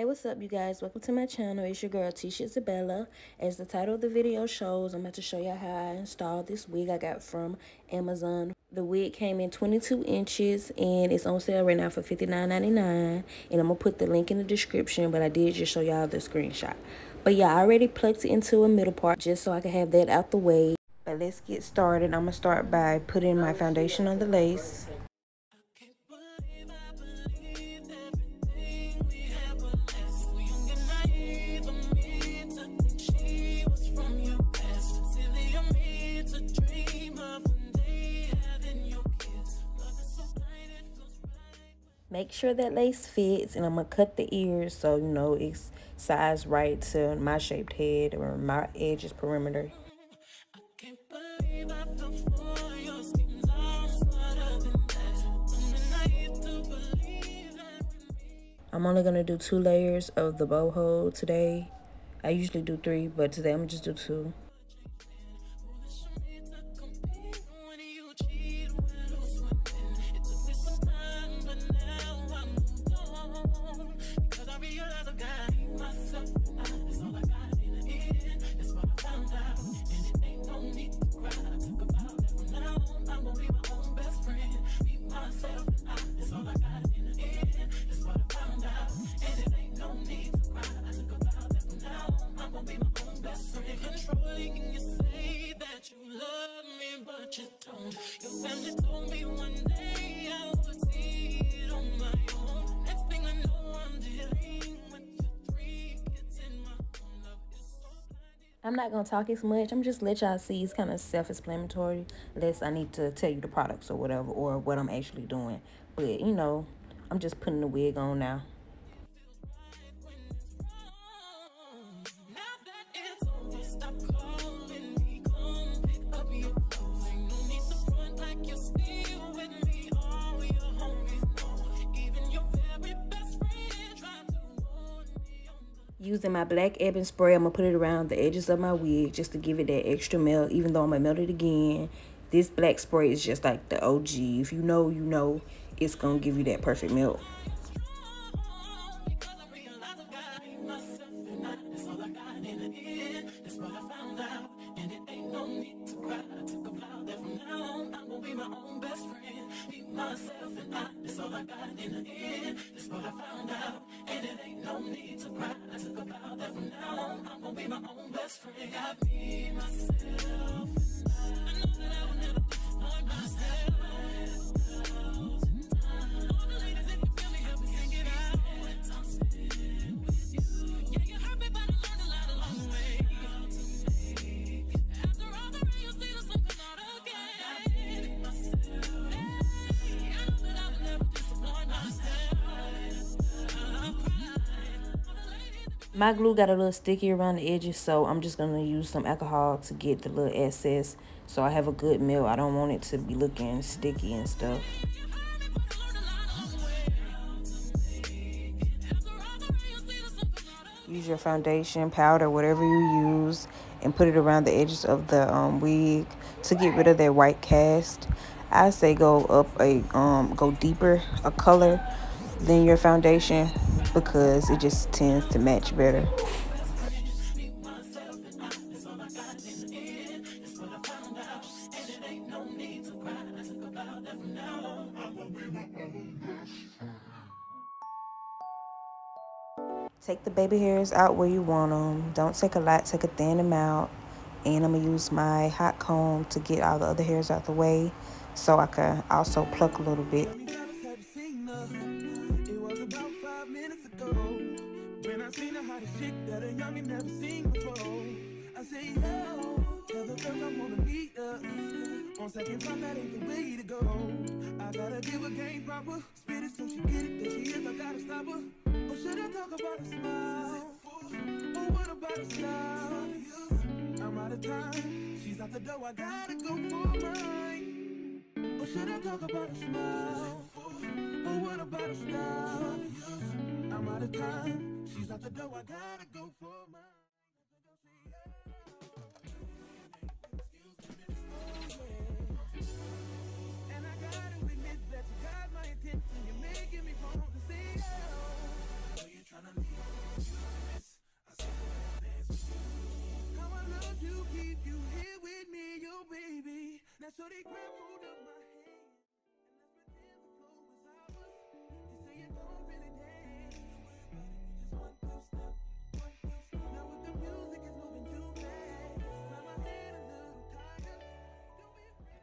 Hey, what's up, you guys? Welcome to my channel. It's your girl Tisha Isabella. As the title of the video shows, I'm about to show you how I installed this wig I got from Amazon. The wig came in 22 inches and it's on sale right now for $59.99. And I'm gonna put the link in the description, but I did just show y'all the screenshot. But yeah, I already plucked it into a middle part just so I can have that out the way. But let's get started. I'm gonna start by putting my foundation on the lace. Make sure that lace fits, and I'm gonna cut the ears so you know it's sized right to my shaped head or my edges perimeter. I'm only gonna do 2 layers of the boho today. I usually do 3, but today I'm gonna just do 2. I'm not gonna talk as much. I'm just let y'all see. It's kind of self-explanatory, unless I need to tell you the products or whatever, or what I'm actually doing. But you know, I'm just putting the wig on now. Using my black ebony spray, I'm going to put it around the edges of my wig just to give it that extra melt, even though I'm going to melt it again. This black spray is just like the OG. If you know, you know, it's going to give you that perfect melt. My glue got a little sticky around the edges, so I'm just going to use some alcohol to get the little excess so I have a good melt. I don't want it to be looking sticky and stuff. Use your foundation, powder, whatever you use, and put it around the edges of the wig to get rid of that white cast. I say go deeper a color than your foundation because it just tends to match better. Take the baby hairs out where you want them. Don't take a lot, take a thin amount. And I'm going to use my hot comb to get all the other hairs out the way so I can also pluck a little bit. On second thought, that ain't the way to go. I gotta give a game proper. Spit it so she get it. There she is, I gotta stop her. Or should I talk about a smile? Or what about a style? I'm out of time. She's out the door, I gotta go for mine. Or should I talk about a smile? Or what about a style? I'm out of time. She's out the door, I gotta go for mine. That you got my attention, you're making me want to say, oh, you're trying to leave.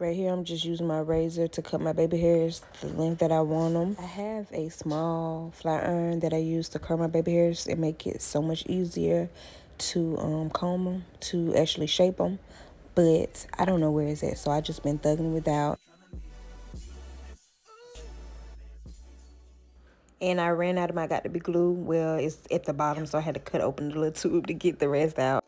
Right here, I'm just using my razor to cut my baby hairs the length that I want them. I have a small flat iron that I use to curl my baby hairs and make it so much easier to comb them, to actually shape them. But I don't know where it's at, so I just been thugging without. And I ran out of my got to be glue. Well, it's at the bottom, so I had to cut open the little tube to get the rest out.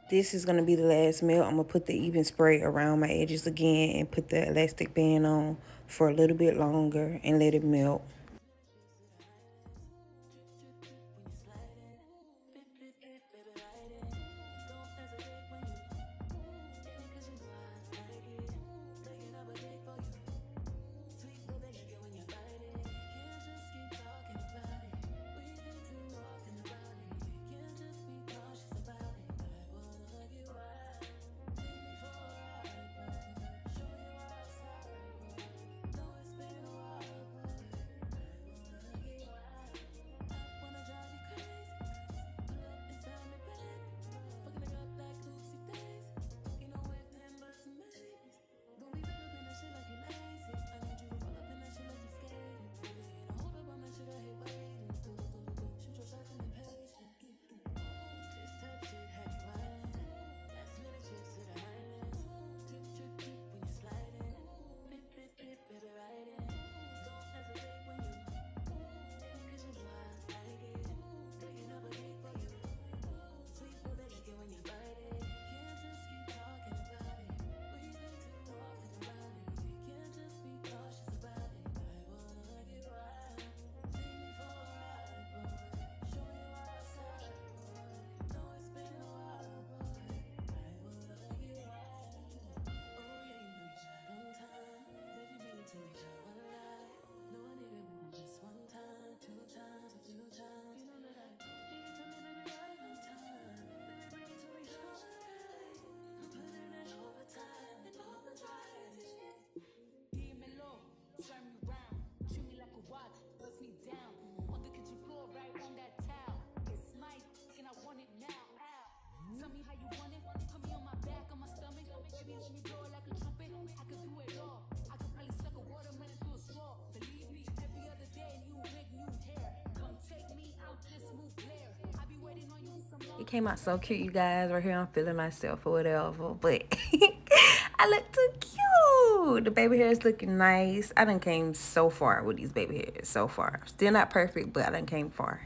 This is going to be the last melt. I'm going to put the even spray around my edges again and put the elastic band on for a little bit longer and let it melt. It came out so cute, you guys. Right here, I'm feeling myself or whatever. But I look too cute. The baby hair is looking nice. I done came so far with these baby hairs. So far. Still not perfect, but I done came far.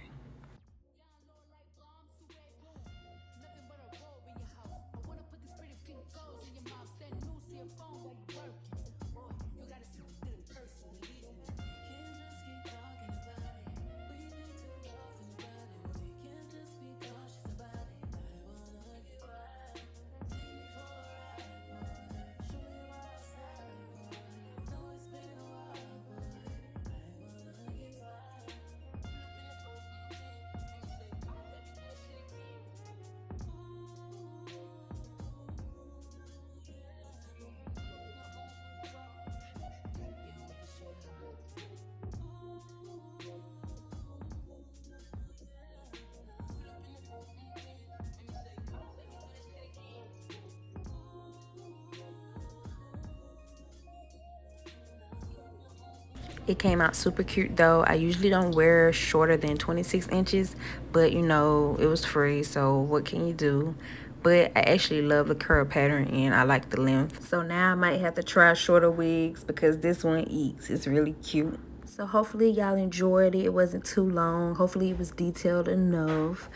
It came out super cute though. I usually don't wear shorter than 26 inches, but you know, it was free, so what can you do? But I actually love the curl pattern and I like the length. So now I might have to try shorter wigs because this one eats. It's really cute. So hopefully y'all enjoyed it. It wasn't too long. Hopefully it was detailed enough.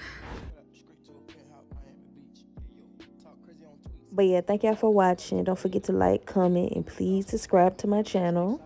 But yeah, thank y'all for watching. Don't forget to like, comment, and please subscribe to my channel.